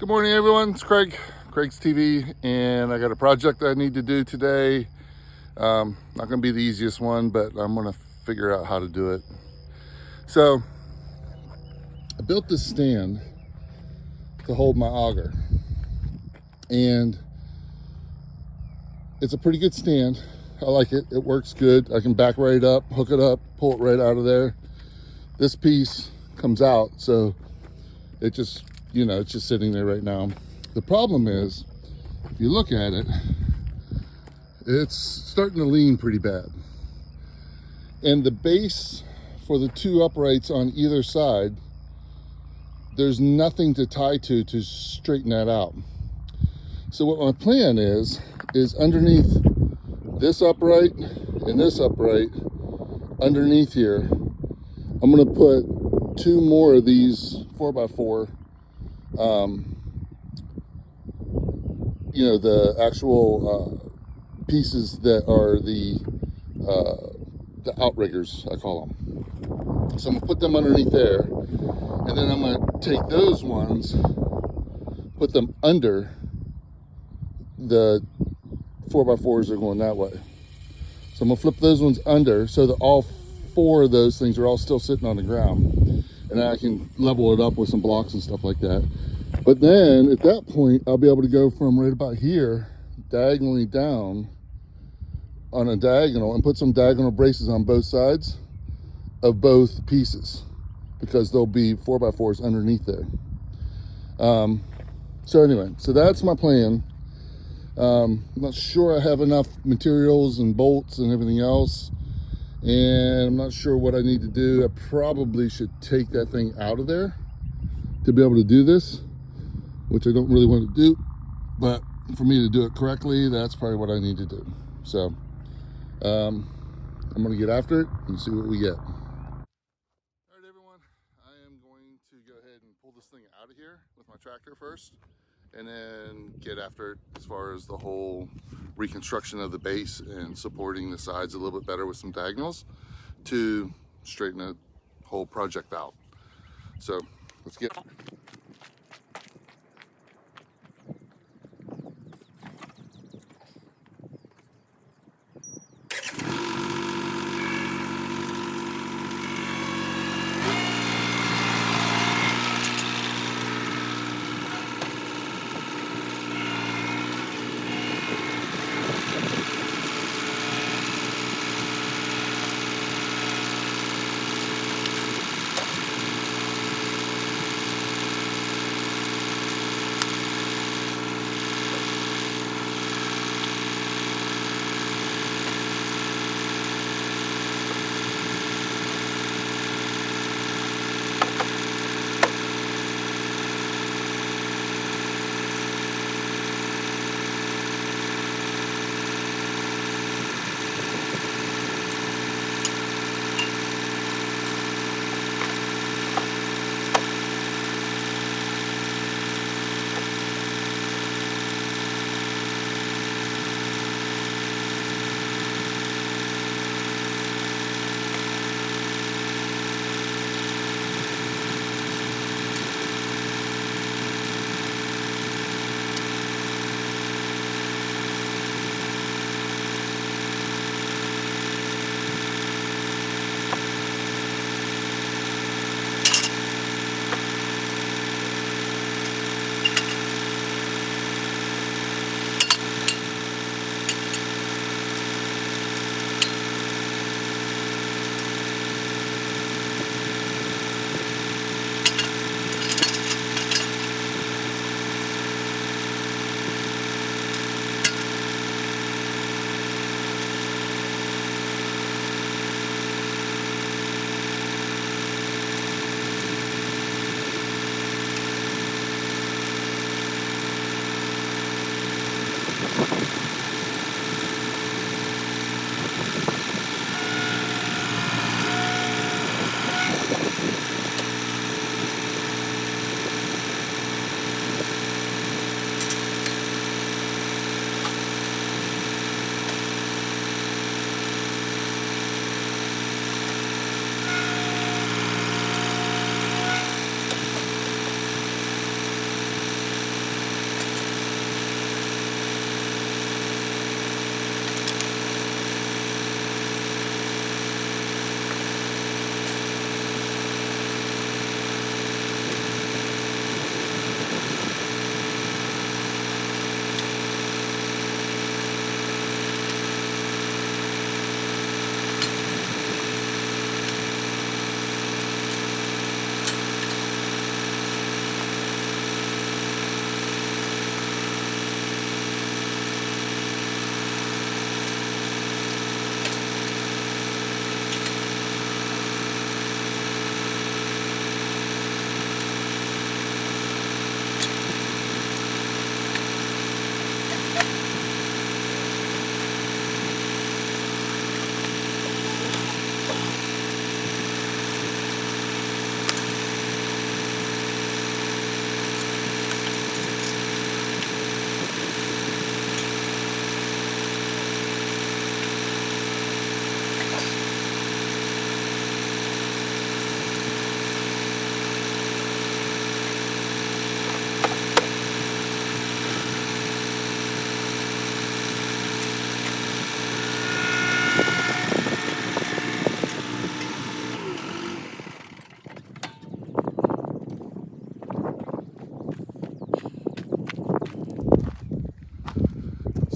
Good morning, everyone. It's Craig's TV, and I got a project I need to do today. Not going to be the easiest one, but I'm going to figure out how to do it. So, I built this stand to hold my auger, and it's a pretty good stand. I like it. It works good. I can back right up, hook it up, pull it right out of there. This piece comes out, so it just, it's just sitting there right now. The problem is, if you look at it, it's starting to lean pretty bad. And the base for the two uprights on either side, there's nothing to tie to straighten that out. So what my plan is underneath this upright and this upright, underneath here, I'm gonna put two more of these 4x4, the actual pieces that are the outriggers, I call them. So I'm gonna put them underneath there, and then I'm gonna take those ones, put them under the 4x4s that are going that way. So I'm gonna flip those ones under so that all four of those things are all still sitting on the ground, and then I can level it up with some blocks and stuff like that. But then at that point, I'll be able to go from right about here diagonally down on a diagonal and put some diagonal braces on both sides of both pieces, because there'll be 4x4s underneath there. So anyway, so that's my plan. I'm not sure I have enough materials and bolts and everything else, and I'm not sure what I need to do. I probably should take that thing out of there to be able to do this, which I don't really want to do, but for me to do it correctly, that's probably what I need to do. So I'm gonna get after it and see what we get. All right, everyone, I am going to go ahead and pull this thing out of here with my tractor first, and then get after it as far as the whole reconstruction of the base and supporting the sides a little bit better with some diagonals to straighten the whole project out. So let's get.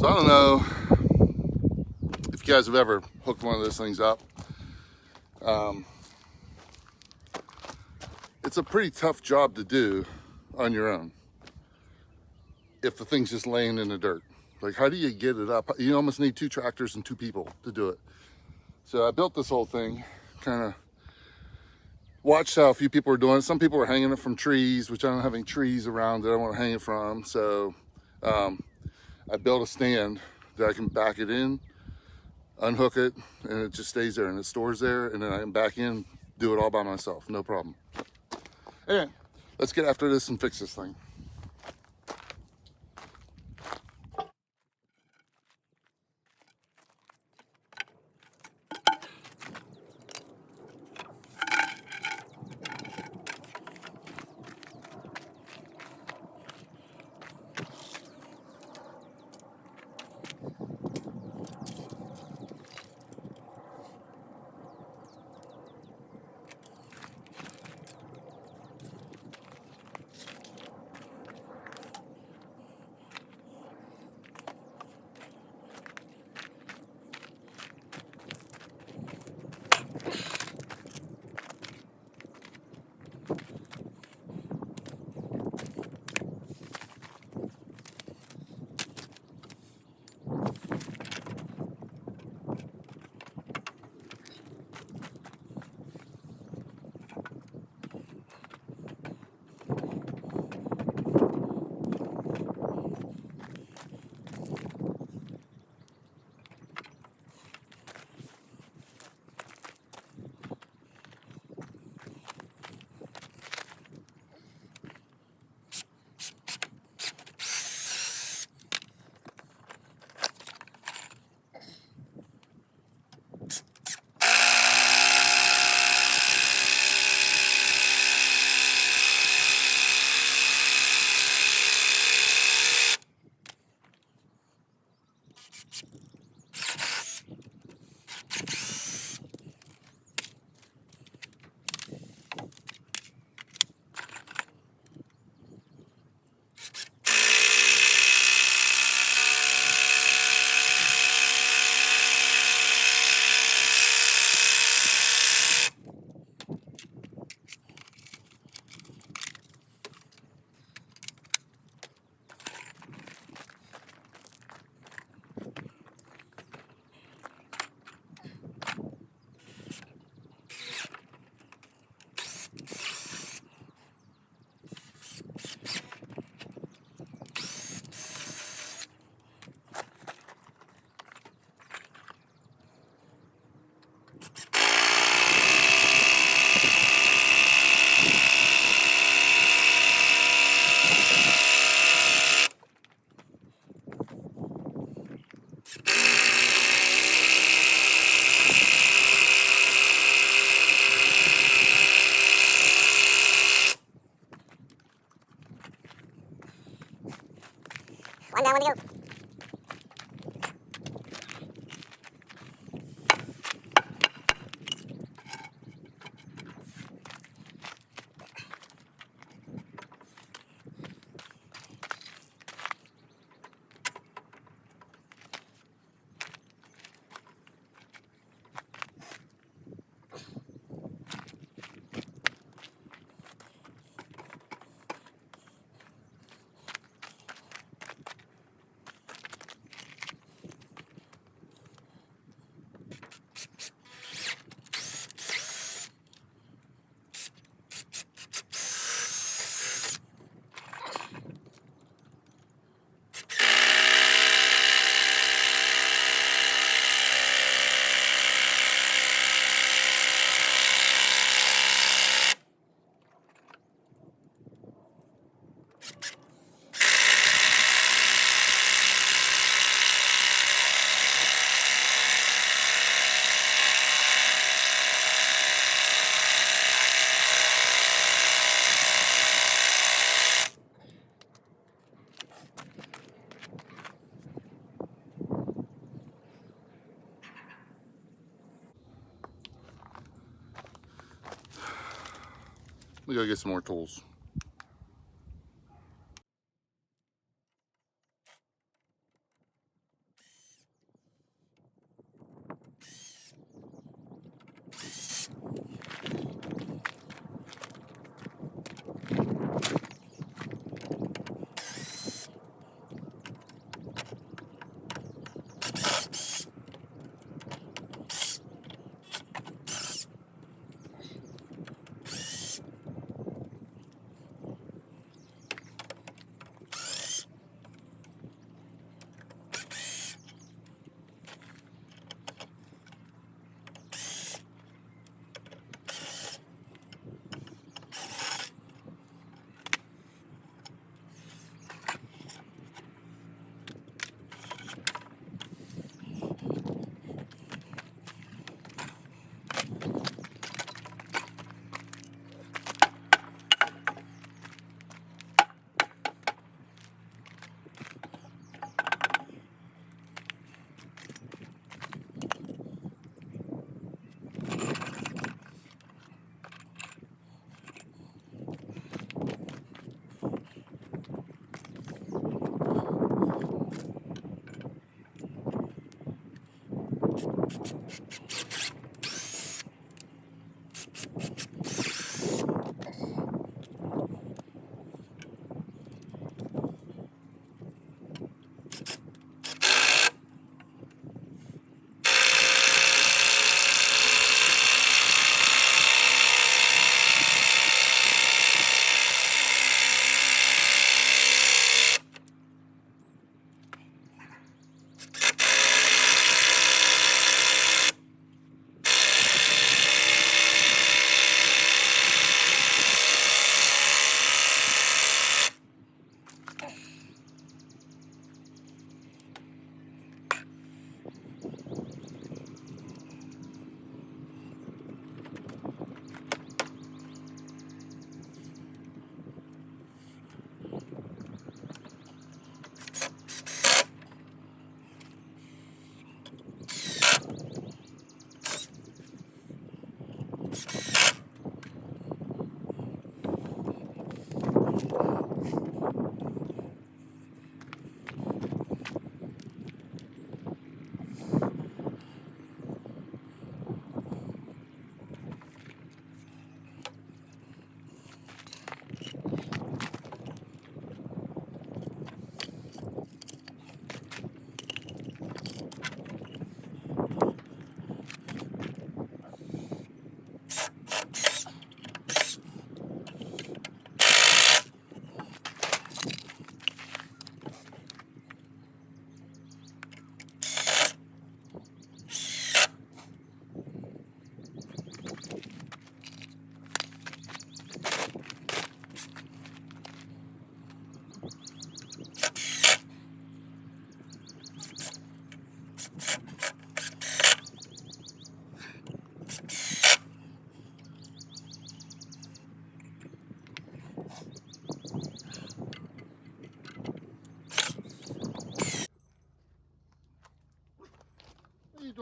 So I don't know if you guys have ever hooked one of those things up. It's a pretty tough job to do on your own if the thing's just laying in the dirt. Like, how do you get it up? You almost need 2 tractors and 2 people to do it. So I built this whole thing, kind of watched how a few people were doing it. Some people were hanging it from trees, which I don't have any trees around that I want to hang it from. So I built a stand that I can back it in, unhook it, and it just stays there and it stores there, and then I can back in, do it all by myself, no problem. Anyway, let's get after this and fix this thing. One down, one to go. We gotta get some more tools.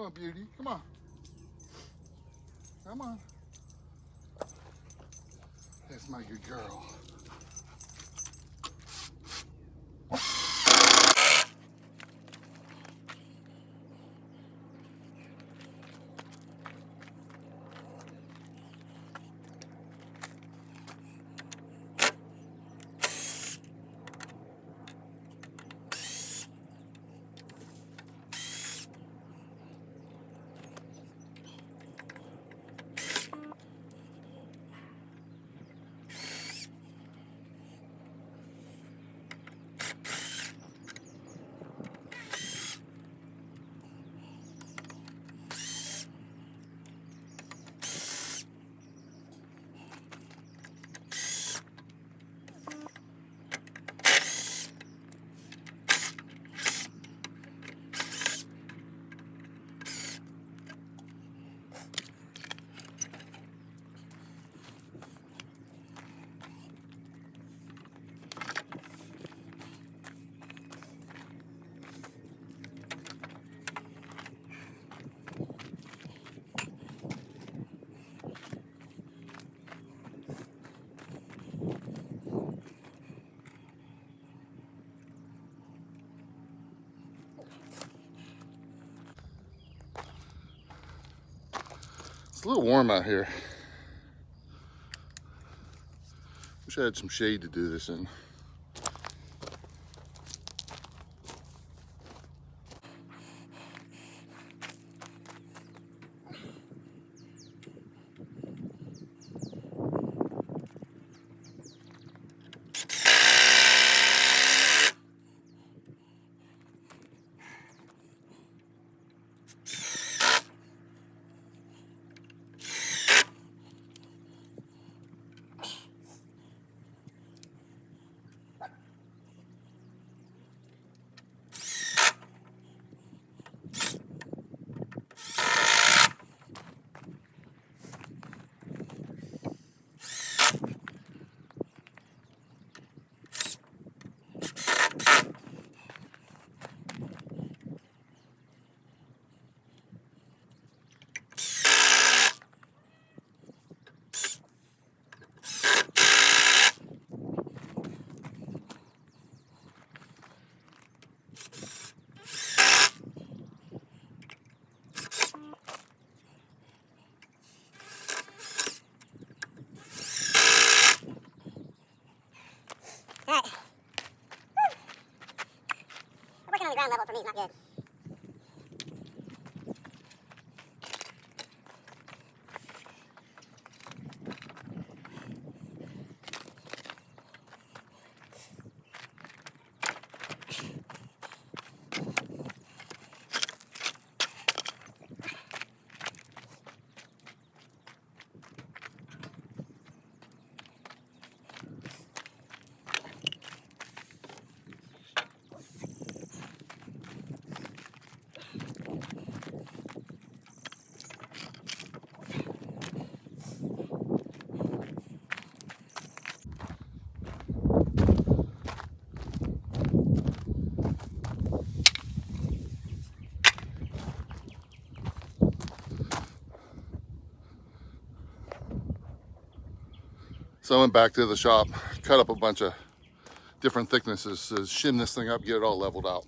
on, beauty. Come on. Come on. That's my good girl. It's a little warm out here. Wish I had some shade to do this in. Alright. Working on the ground level for me is not good. So I went back to the shop, cut up a bunch of different thicknesses to shim this thing up, get it all leveled out.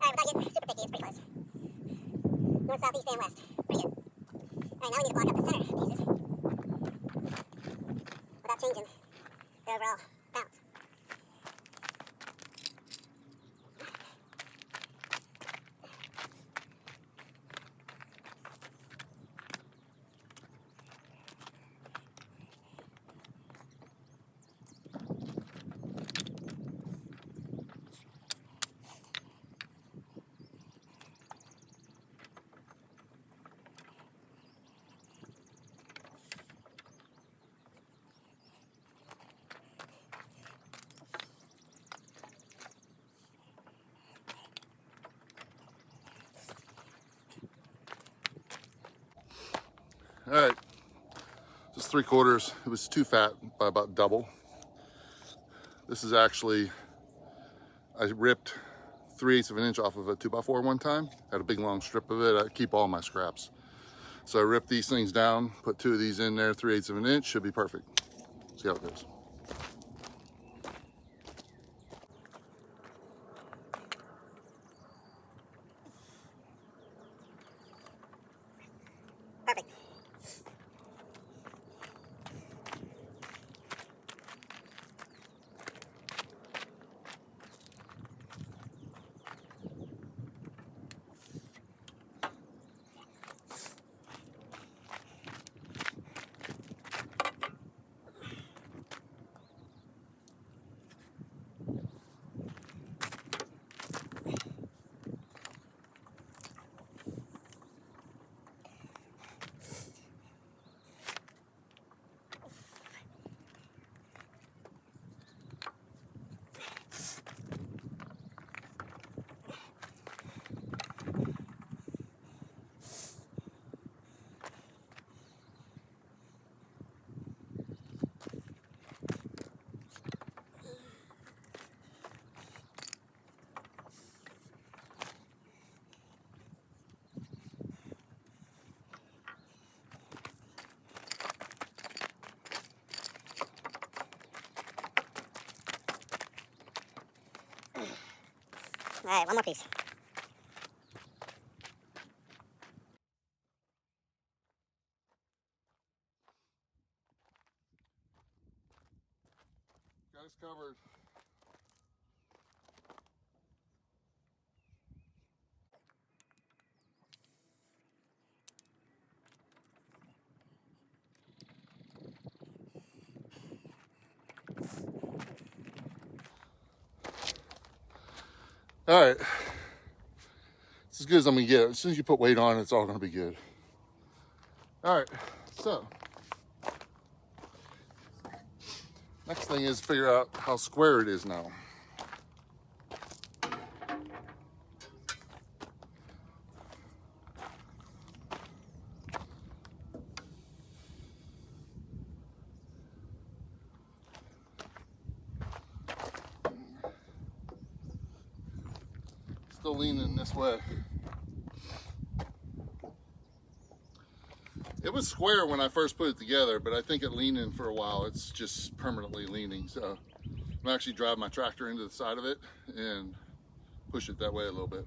Alright, without getting super picky, it's pretty close. North, south, east, and west. Pretty good. Alright, now we need to block up the center pieces without changing the overall bounce. All right, just 3/4. It was too fat by about double. This is actually, I ripped 3/8 of an inch off of a 2x4 one time. Had a big long strip of it. I keep all my scraps. So I ripped these things down, put 2 of these in there, 3/8 of an inch, should be perfect. See how it goes. Perfect. All right, one more piece. Got us covered. All right, it's as good as I'm gonna get it. As soon as you put weight on, it's all gonna be good. All right, so next thing is figure out how square it is now. Still leaning this way. It was square when I first put it together, but I think it leaned in for a while. It's just permanently leaning. So I'm actually driving my tractor into the side of it and push it that way a little bit.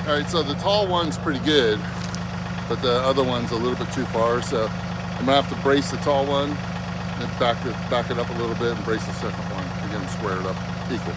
All right, so the tall one's pretty good, but the other one's a little bit too far. So I'm gonna have to brace the tall one, and back it up a little bit, and brace the second one to get them squared up equal.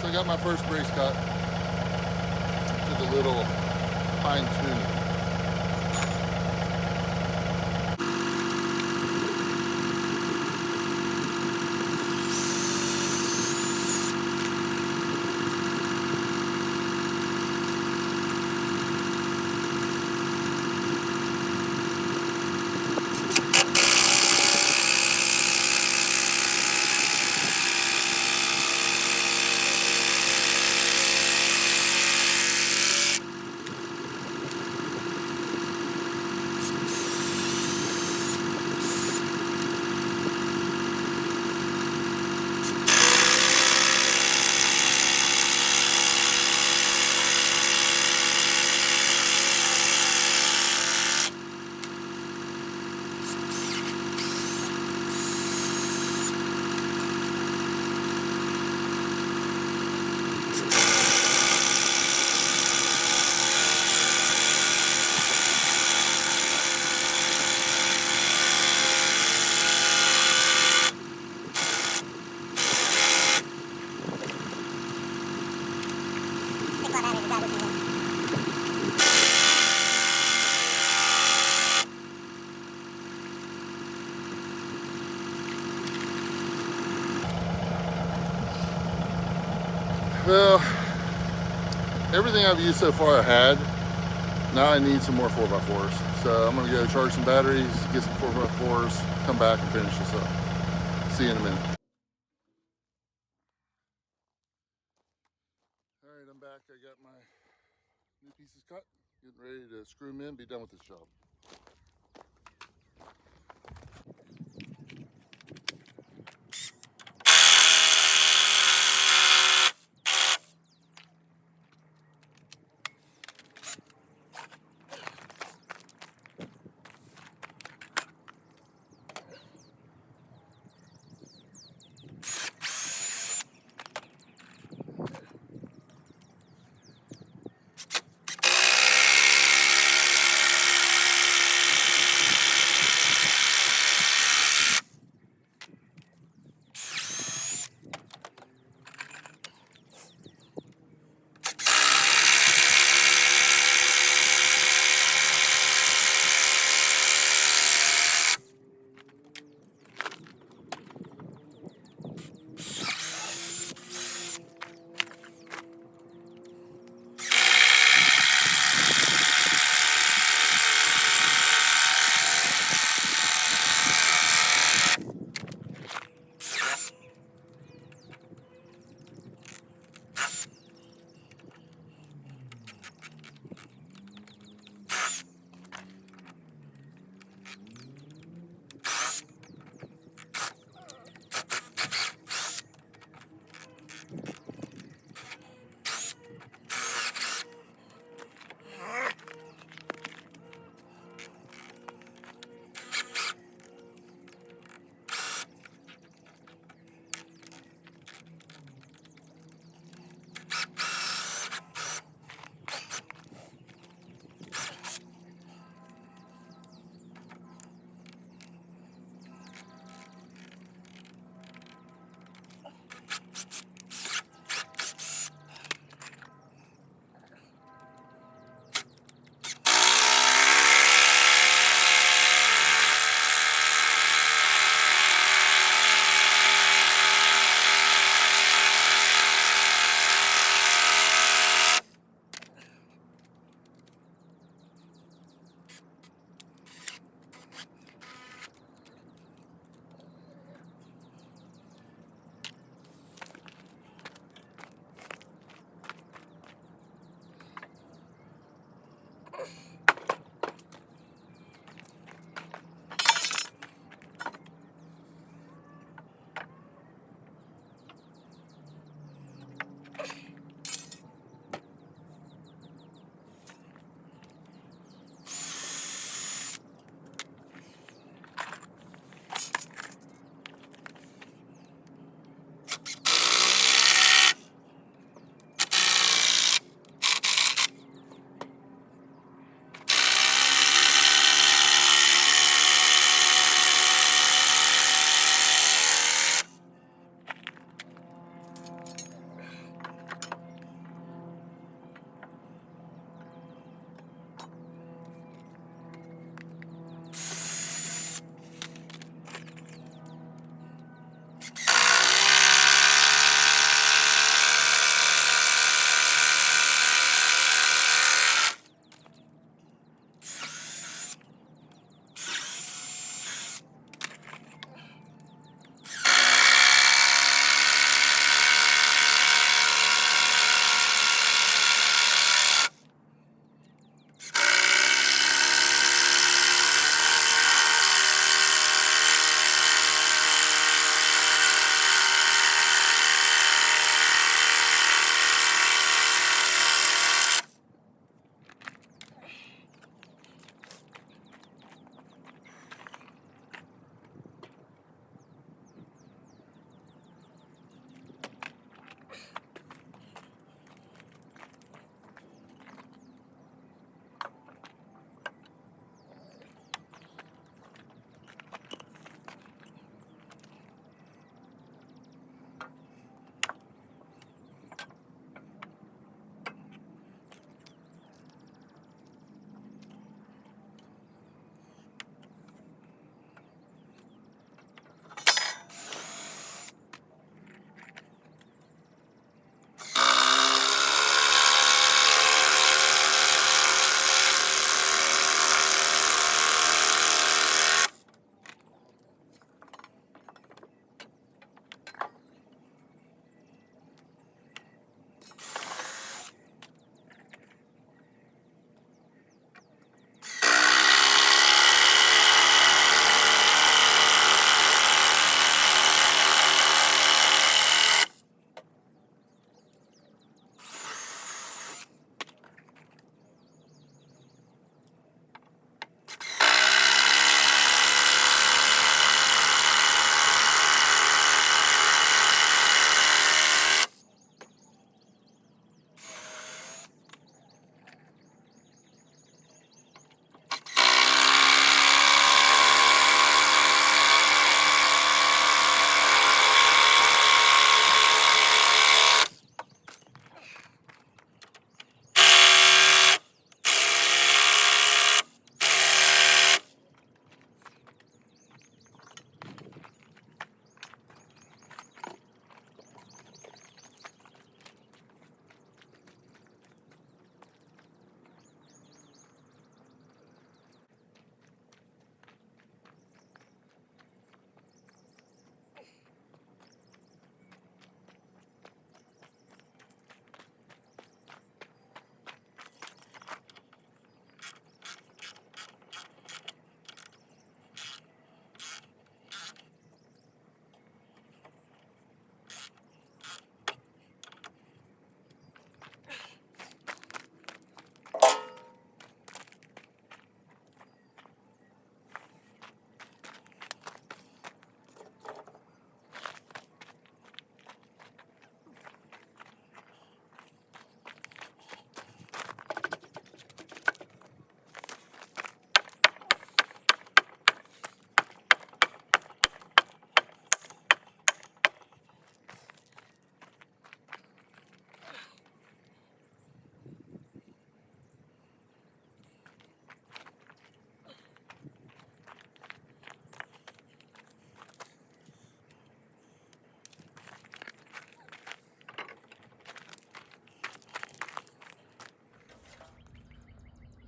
So I got my first brace cut. Did a little fine tuning. Well, everything I've used so far I had. Now I need some more 4x4s. So I'm gonna go charge some batteries, get some 4x4s, come back and finish this up. See you in a minute. All right, I'm back. I got my new pieces cut. Getting ready to screw them in, be done with this job.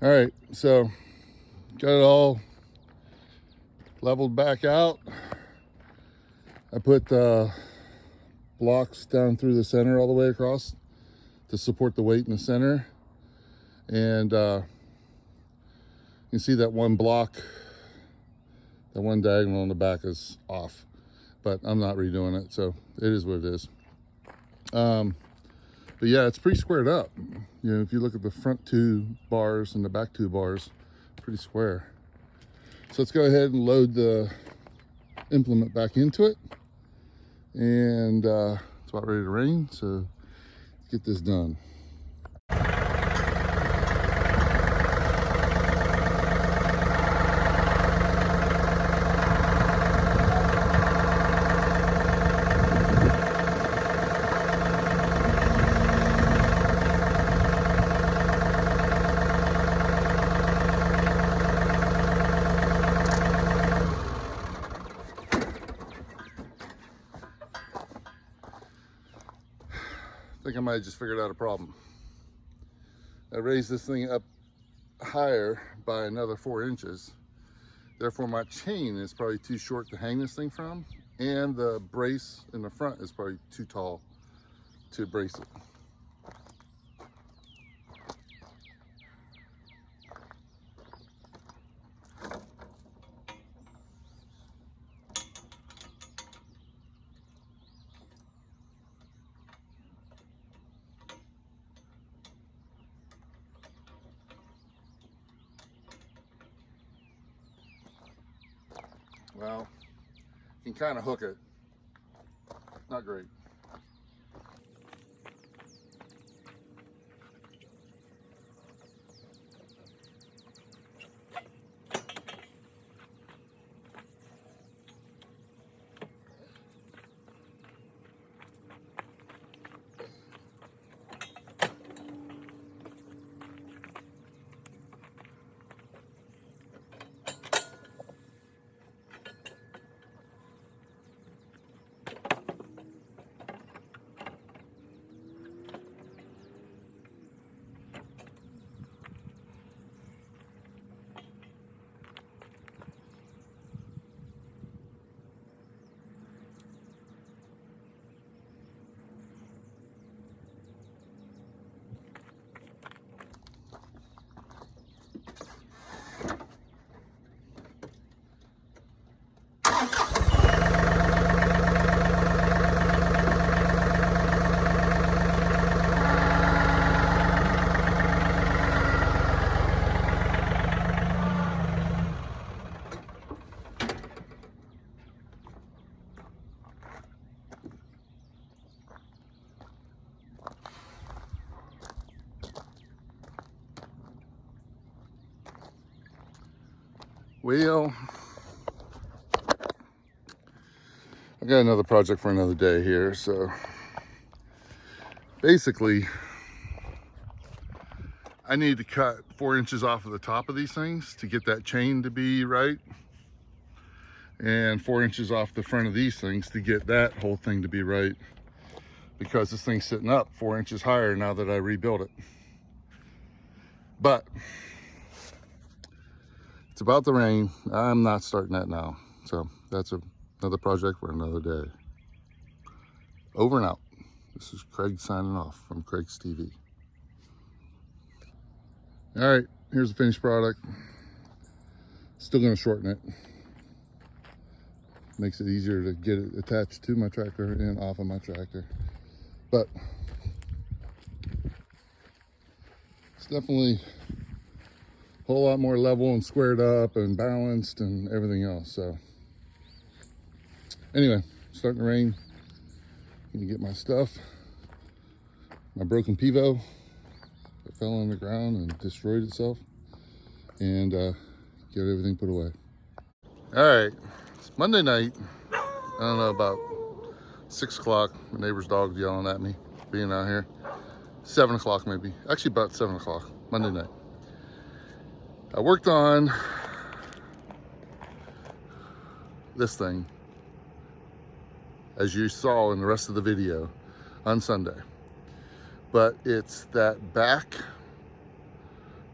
All right, so got it all leveled back out. I put blocks down through the center all the way across to support the weight in the center. And you can see that one block, that one diagonal on the back is off, but I'm not redoing it, so it is what it is. But yeah, it's pretty squared up. You know, if you look at the front 2 bars and the back 2 bars, pretty square. So let's go ahead and load the implement back into it. And it's about ready to rain, so let's get this done. I think I might have just figured out a problem. I raised this thing up higher by another 4 inches. Therefore, my chain is probably too short to hang this thing from, and the brace in the front is probably too tall to brace it. Well, you can kind of hook it. Not great. Well, I got another project for another day here. So basically, I need to cut 4 inches off of the top of these things to get that chain to be right, and 4 inches off the front of these things to get that whole thing to be right, because this thing's sitting up 4 inches higher now that I rebuilt it. But it's about to rain. I'm not starting that now. So that's another project for another day. Over and out. This is Craig signing off from Craig's TV. All right, here's the finished product. Still gonna shorten it. Makes it easier to get it attached to my tractor and off of my tractor. But it's definitely a whole lot more level and squared up and balanced and everything else. So anyway, starting to rain. Gonna get my stuff. My broken Pivo that fell on the ground and destroyed itself, and get everything put away. All right, it's Monday night. I don't know, about 6 o'clock. My neighbor's dog's yelling at me being out here. 7 o'clock maybe. Actually about 7 o'clock, Monday night. I worked on this thing, as you saw in the rest of the video, on Sunday. But it's that back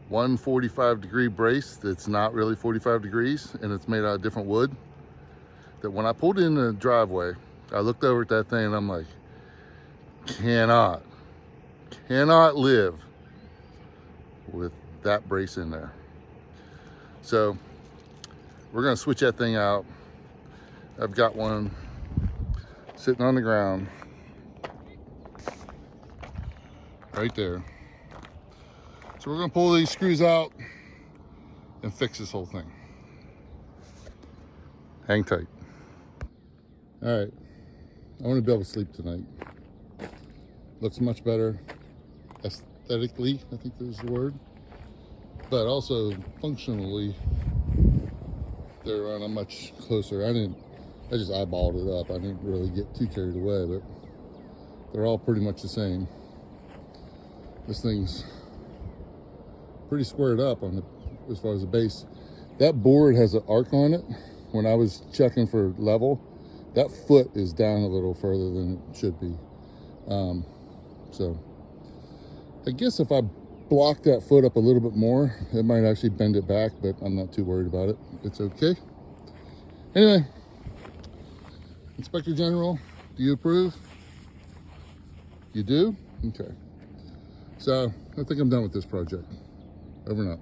one 45-degree brace that's not really 45 degrees, and it's made out of different wood. That when I pulled in the driveway, I looked over at that thing and I'm like, cannot live with that brace in there. So we're gonna switch that thing out. I've got one sitting on the ground right there. So we're gonna pull these screws out and fix this whole thing. Hang tight. All right, I want to be able to sleep tonight. Looks much better aesthetically, I think there's the word, but also functionally they're on a much closer. I just eyeballed it up. I didn't really get too carried away, but they're all pretty much the same. This thing's pretty squared up on the, as far as the base. That board has an arc on it. When I was checking for level, that foot is down a little further than it should be. So I guess if I block that foot up a little bit more, it might actually bend it back, but I'm not too worried about it. It's okay. Anyway, Inspector General, do you approve? You do? Okay. So I think I'm done with this project. Over and out.